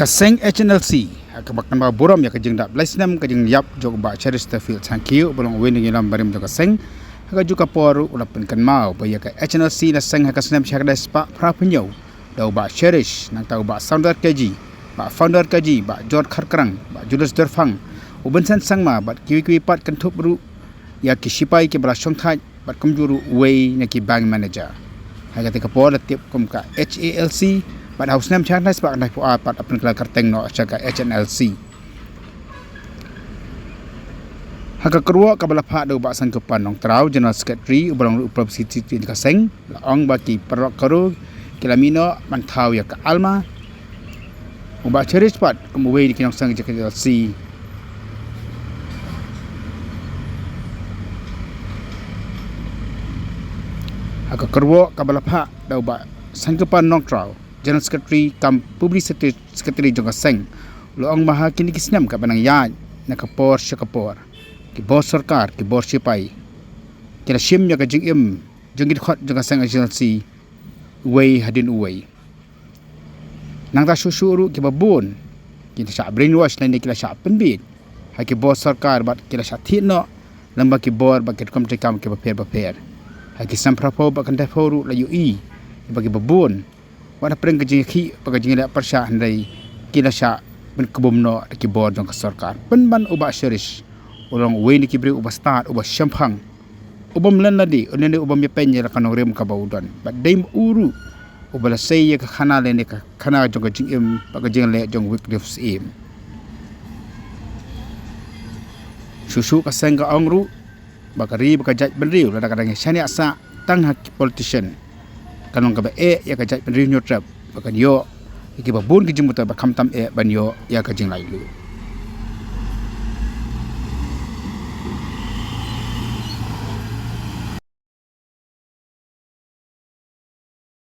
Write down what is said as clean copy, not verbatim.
Kaseng HNLC akabakan ba boram ya kajeng dak blaisnam kajeng yap jog ba Chesterfield thank you bolong wen ngi lam barim jog kaseng haka juga poru ulapan kan mau ba ya ka HNLC na seng haka snam chakda spa prapunyo dau ba cherish nang tau ba founder kaji ba George Kharkrang ba Julius Derfang uben san sang ma ba kiwi pat kan thup ru ya ki sipai ki bra song thai ba kumjuru wei na ki bank manager haka te ka por tip kum ka HALC Pat haus nam chang nai sebab nai puat pat apun kala karteng no jaga HNLC. Haka kerua kabala pha do ba sangkepan nong trau General Secretary ubrang uprab city in kaseng laong baki perok karu kilamino mantau ya ka alma. Uba cherish pat kemuwe di kinong sang jaga HNLC. Haka kerua kabala pha do ba sangkepan nong trau General Secretary kam Publicity Secretary jong kaseng loong maha kini kisnam ka banang yan na kapor syakapor ki bos sarkar ki bos sipai kila sim nya ka jing im jong gid khot jong kaseng agency way hadin uway nang ta susuru ki babun ki sa brainwash na ni kila sa penbit ha ki bos sarkar bat kila sa thino lamba ki bor ba ki kam ki paper ha ki samprapo ba kan ta foru la ui bagi babun wana preng kejing ki pagajing la persya handai kila sya ben kebumno ki board jong sarkar penban uba serish ulong we ni kibri uba start uba syampang ubam lan ladi onene ubam yepenye la kanong rem ka baudan but daim uru ubala sey ka khana le ne ka khana jong kejing im pagajing le jong weeklips im susu ka sengga ongru bakari bakajat benriu la kadang syani asa tang hak politician kanong ka ba ya ka jai penriu trap bakan yo ki babun ki jimuta ba khamtam ban yo ya ka jing lai lu